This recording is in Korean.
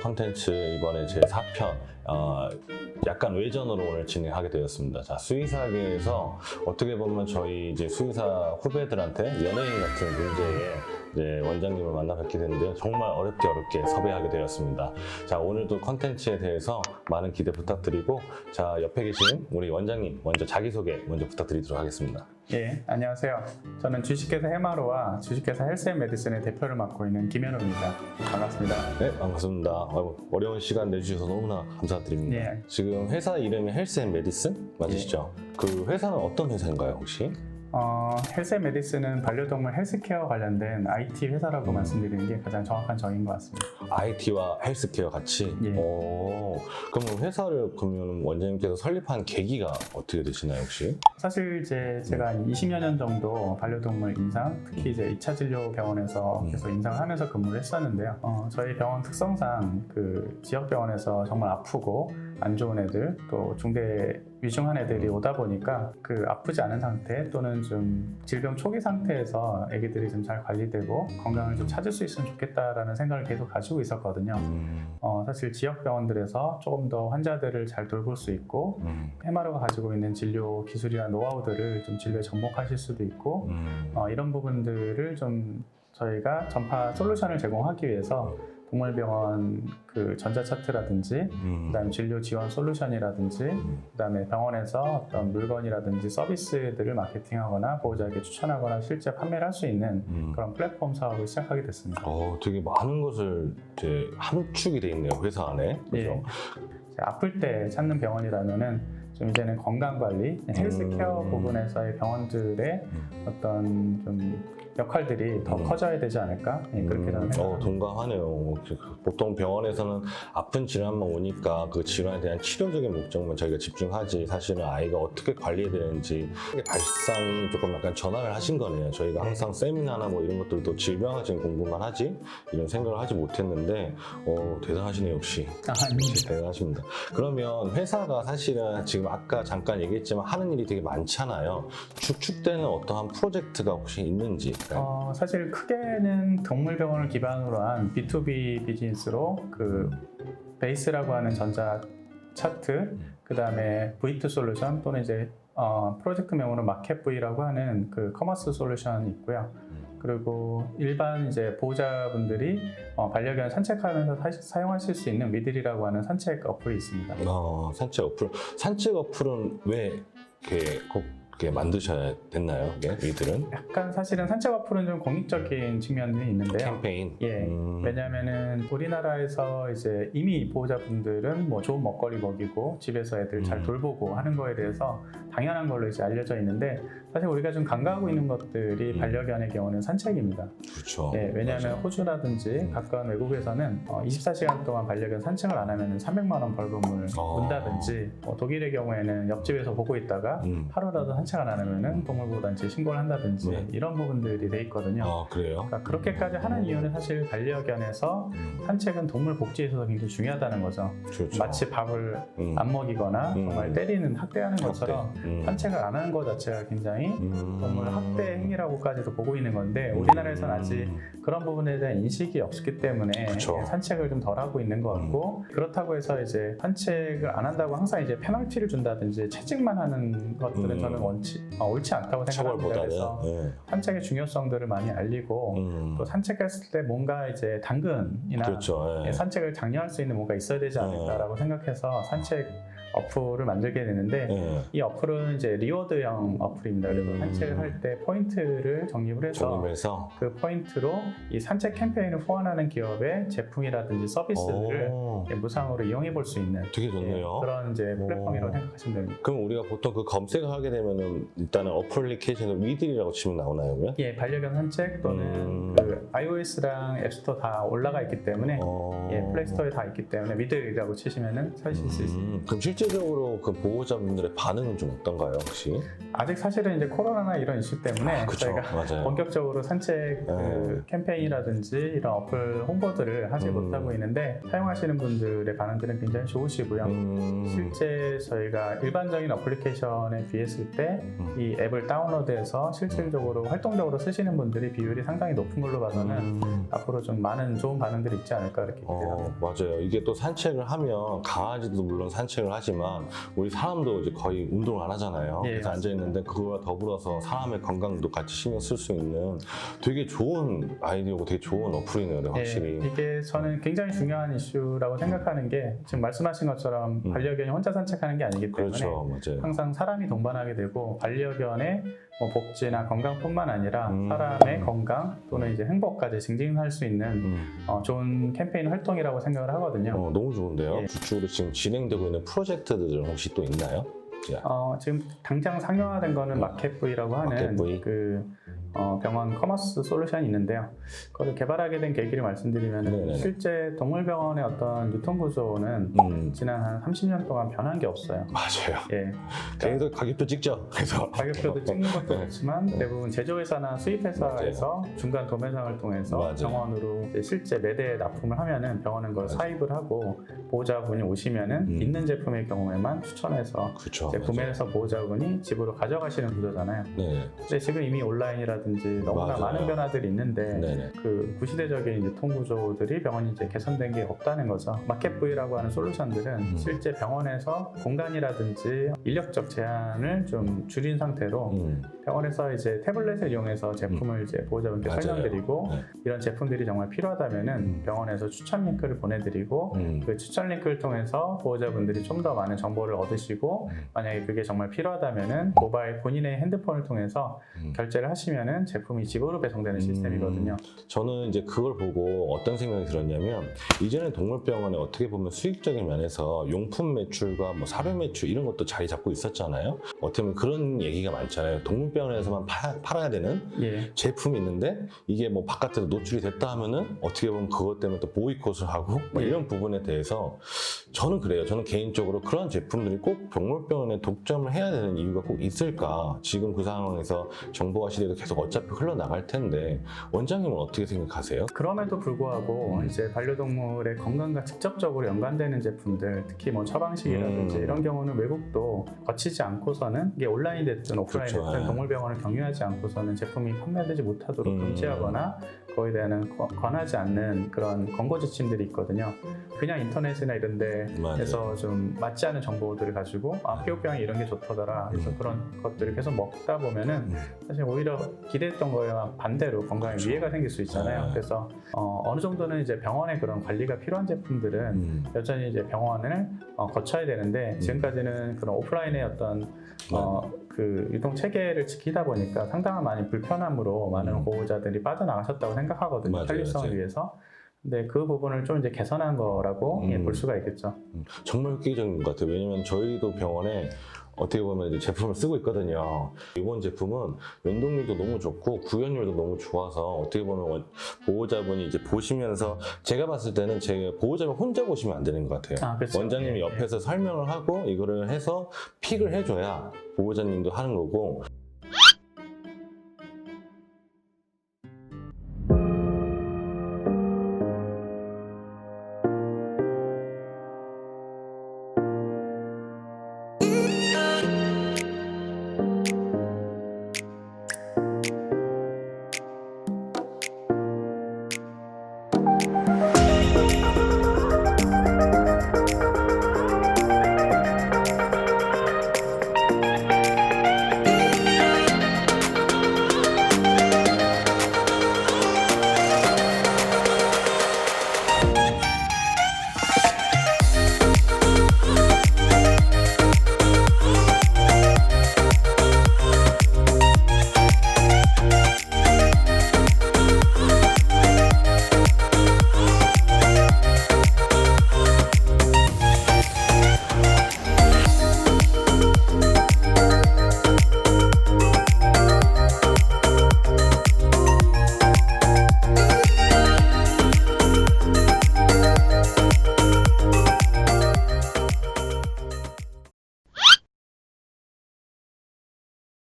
컨텐츠 이번에 제 4편 약간 외전으로 오늘 진행하게 되었습니다. 자, 수의사계에서 어떻게 보면 저희 이제 수의사 후배들한테 연예인 같은 문제에 이제 원장님을 만나 뵙게 됐는데요. 정말 어렵게 섭외하게 되었습니다. 자, 오늘도 컨텐츠에 대해서 많은 기대 부탁드리고, 자, 옆에 계신 우리 원장님 먼저 자기소개 먼저 부탁드리도록 하겠습니다. 예, 안녕하세요. 저는 주식회사 해마로와 주식회사 헬스앤메디슨의 대표를 맡고 있는 김현우입니다. 반갑습니다. 네, 반갑습니다. 어려운 시간 내주셔서 너무나 감사드립니다. 예. 지금 회사 이름이 헬스앤메디슨 맞으시죠? 그 회사는 어떤 회사인가요, 혹시? 헬스앤메디슨은 반려동물 헬스케어 관련된 IT 회사라고 말씀드리는 게 가장 정확한 정의인 것 같습니다. IT와 헬스케어 같이? 예. 그럼 회사를 그러면 원장님께서 설립한 계기가 어떻게 되시나요, 혹시? 사실 이제 제가 20여 년 정도 반려동물 임상, 특히 이제 2차 진료 병원에서 계속 임상을 하면서 근무를 했었는데요. 저희 병원 특성상 그 지역 병원에서 정말 아프고 안 좋은 애들, 또 중대 위중한 애들이 오다 보니까 그 아프지 않은 상태 또는 좀 질병 초기 상태에서 애기들이 좀 잘 관리되고 건강을 좀 찾을 수 있으면 좋겠다라는 생각을 계속 가지고 있었거든요. 사실 지역 병원들에서 조금 더 환자들을 잘 돌볼 수 있고 해마로가 가지고 있는 진료 기술이나 노하우들을 좀 진료에 접목하실 수도 있고 이런 부분들을 좀 저희가 전파 솔루션을 제공하기 위해서 동물병원 그 전자차트라든지 그다음에 진료 지원 솔루션이라든지 그다음에 병원에서 어떤 물건이라든지 서비스들을 마케팅하거나 보호자에게 추천하거나 실제 판매를 할 수 있는 그런 플랫폼 사업을 시작하게 됐습니다. 되게 많은 것을 이제 함축이 돼 있네요, 회사 안에. 그죠? 예. 아플 때 찾는 병원이라면은 좀 이제는 건강관리, 헬스케어 부분에서의 병원들의 어떤 좀 역할들이 더 커져야 되지 않을까? 그렇게 저는 생각합니다. 동감하네요. 보통 병원에서는 아픈 질환만 오니까 그 질환에 대한 치료적인 목적만 저희가 집중하지, 사실은 아이가 어떻게 관리해야 되는지 발상이 조금 약간 전환을 하신 거네요. 저희가 항상 세미나나 뭐 이런 것들도 질병 지금 공부만 하지 이런 생각을 하지 못했는데 대단하시네요, 역시. 대단하십니다. 그러면 회사가 사실은 지금 아까 잠깐 얘기했지만 하는 일이 되게 많잖아요. 축축되는 어떠한 프로젝트가 혹시 있는지? 사실 크게는 동물병원을 기반으로 한 B2B 비즈니스로 그 베이스라고 하는 전자 차트, 그 다음에 V2 솔루션 또는 이제 프로젝트명으로 마켓V라고 하는 그 커머스 솔루션이 있고요. 그리고 일반 이제 보호자분들이 반려견 산책하면서 사용하실 수 있는 위들이라고 하는 산책 어플이 있습니다. 산책 어플. 산책 어플은 왜 이렇게 꼭 이렇게 만드셔야 됐나요? 이들은? 약간 사실은 산책 어플은 좀 공익적인 측면이 있는데요. 캠페인. 예. 왜냐하면은 우리나라에서 이제 이미 보호자분들은 뭐 좋은 먹거리 먹이고 집에서 애들 잘 돌보고 하는 거에 대해서 당연한 걸로 이제 알려져 있는데, 사실 우리가 좀 간과하고 있는 것들이 반려견의 경우는 산책입니다. 그렇죠. 예, 왜냐하면 호주라든지 가까운 외국에서는 24시간 동안 반려견 산책을 안 하면 300만 원 벌금을 문다든지, 독일의 경우에는 옆집에서 보고 있다가 하루라도 산책 안 하면 동물보호단체에 신고를 한다든지 이런 부분들이 돼 있거든요. 그래요? 그러니까 그렇게까지 하는 이유는 사실 반려견에서 산책은 동물 복지에 있어서 굉장히 중요하다는 거죠. 그렇죠. 마치 밥을 안 먹이거나 정말 때리는 학대하는 것처럼 산책을 안 하는 것 자체가 굉장히 동물 학대 행위라고까지도 보고 있는 건데, 우리나라에서는 아직 그런 부분에 대한 인식이 없기 때문에 그쵸. 산책을 좀 덜 하고 있는 것 같고, 그렇다고 해서 이제 산책을 안 한다고 항상 이제 페널티를 준다든지 채찍만 하는 것들은 저는 옳지 않다고 생각합니다. 그래서 산책의 중요성들을 많이 알리고 또 산책했을 때 뭔가 이제 당근이나 그렇죠. 산책을 장려할 수 있는 뭔가 있어야 되지 않을까라고 생각해서 산책 어플을 만들게 되는데, 이 어플은 이제 리워드형 어플입니다. 그래서 산책을 할 때 포인트를 적립을 해서 그 포인트로 이 산책 캠페인을 후원하는 기업의 제품이라든지 서비스를 무상으로 이용해 볼 수 있는 되게 좋네요. 그런 이제 플랫폼이라고 생각하시면 됩니다. 그럼 우리가 보통 그 검색을 하게 되면은 일단은 어플리케이션을 위들이라고 치면 나오나요? 그러면? 예, 반려견 산책 또는 그 iOS랑 앱스토어 다 올라가 있기 때문에 플레이스토어에 다 있기 때문에 위들이라고 치시면은 찾으실 수 있습니다. 그럼 실제 실제적으로 그 보호자분들의 반응은 좀 어떤가요, 혹시? 아직 사실은 이제 코로나나 이런 이슈 때문에 그쵸, 저희가 맞아요. 본격적으로 산책 그 캠페인이라든지 이런 어플 홍보들을 하지 못하고 있는데 사용하시는 분들의 반응들은 굉장히 좋으시고요. 실제 저희가 일반적인 어플리케이션에 비했을 때 이 앱을 다운로드해서 실질적으로 활동적으로 쓰시는 분들이 비율이 상당히 높은 걸로 봐서는 앞으로 좀 많은 좋은 반응들이 있지 않을까 이렇게 기대합니다. 맞아요. 이게 또 산책을 하면 강아지도 물론 산책을 하지만 우리 사람도 이제 거의 운동을 안 하잖아요. 예, 그래서 앉아 있는데 그거와 더불어서 사람의 건강도 같이 신경 쓸 수 있는 되게 좋은 아이디어고 되게 좋은 어플이네요, 네, 확실히. 예, 이게 저는 굉장히 중요한 이슈라고 생각하는 게 지금 말씀하신 것처럼 반려견이 혼자 산책하는 게 아니기 때문에 그렇죠, 맞아요. 항상 사람이 동반하게 되고 반려견의 뭐 복지나 건강뿐만 아니라 사람의 건강 또는 이제 행복까지 증진할 수 있는 좋은 캠페인 활동이라고 생각을 하거든요. 너무 좋은데요. 예. 주축으로 지금 진행되고 있는 프로젝트들은 혹시 또 있나요? 지금 당장 상용화된 거는 마켓브이라고 하는 마켓브이? 그 병원 커머스 솔루션이 있는데요. 그걸 개발하게 된 계기를 말씀드리면 네네네. 실제 동물병원의 어떤 유통구조는 지난 한 30년 동안 변한 게 없어요. 맞아요. 예. 계속 가격도 찍죠. 그래서 가격표도 찍는 것도 그렇지만 대부분 제조회사나 수입회사에서 중간 도매상을 통해서 맞아요. 병원으로 이제 실제 매대 납품을 하면은 병원은 그걸 맞아요. 사입을 하고 보호자분이 오시면은 있는 제품의 경우에만 추천해서 그렇죠. 이제 구매해서 보호자분이 집으로 가져가시는 구조잖아요. 네. 근데 지금 이미 온라인이라든지 너무나 맞아요. 많은 변화들이 있는데 네네. 그 구시대적인 유통 구조들이 병원이 이제 개선된 게 없다는 거죠. 마켓브이라고 하는 솔루션들은 실제 병원에서 공간이라든지 인력적 제한을 좀 줄인 상태로 병원에서 이제 태블릿을 이용해서 제품을 이제 보호자분께 맞아요. 설명드리고 네. 이런 제품들이 정말 필요하다면은 병원에서 추천 링크를 보내드리고 그 추천 링크를 통해서 보호자분들이 좀 더 많은 정보를 얻으시고 만약에 그게 정말 필요하다면은 모바일 본인의 핸드폰을 통해서 결제를 하시면은 제품이 집으로 배송되는 시스템이거든요. 저는 이제 그걸 보고 어떤 생각이 들었냐면 이전에 동물병원에 어떻게 보면 수익적인 면에서 용품 매출과 뭐 사료 매출 이런 것도 자리 잡고 있었잖아요. 어떻게 보면 그런 얘기가 많잖아요. 동물병원에서만 팔아야 되는 예. 제품이 있는데 이게 뭐 바깥으로 노출이 됐다 하면은 어떻게 보면 그것 때문에 또 보이콧을 하고 뭐 이런 부분에 대해서 저는 그래요. 저는 개인적으로 그런 제품들이 꼭 동물병원에 독점을 해야 되는 이유가 꼭 있을까? 지금 그 상황에서 정보화 시대도 계속 어차피 흘러나갈 텐데 원장님은 어떻게 생각하세요? 그럼에도 불구하고 이제 반려동물의 건강과 직접적으로 연관되는 제품들, 특히 뭐 처방식이라든지 이런 경우는 외국도 거치지 않고서는 이게 온라인 됐든 오프라인 그렇죠. 됐든 예. 동물병원을 경유하지 않고서는 제품이 판매되지 못하도록 금지하거나 거기에 대한 권하지 않는 그런 권고 지침들이 있거든요. 그냥 인터넷이나 이런 데에서 좀 맞지 않은 정보들을 가지고 피부병이 이런 게 좋다더라. 그래서 그런 것들을 계속 먹다 보면은 사실 오히려 기대했던 거와 반대로 건강에 그렇죠. 위해가 생길 수 있잖아요. 네. 그래서 어느 정도는 이제 병원의 그런 관리가 필요한 제품들은 여전히 이제 병원을 거쳐야 되는데 지금까지는 그런 오프라인의 어떤 그 유통 체계를 지키다 보니까 상당한 많이 불편함으로 많은 보호자들이 빠져나가셨다고 생각하거든요. 맞아요, 편리성을 맞아요. 위해서. 근데 그 부분을 좀 이제 개선한 거라고 볼 수가 있겠죠. 정말 획기적인 것 같아요. 왜냐면 저희도 병원에 어떻게 보면 이제 제품을 쓰고 있거든요. 이번 제품은 연동률도 너무 좋고 구현율도 너무 좋아서 어떻게 보면 보호자분이 이제 보시면서 제가 봤을 때는 제 보호자분 혼자 보시면 안 되는 것 같아요. 그렇죠. 원장님이 예, 옆에서 설명을 하고 이거를 해서 픽을 해줘야 보호자님도 하는 거고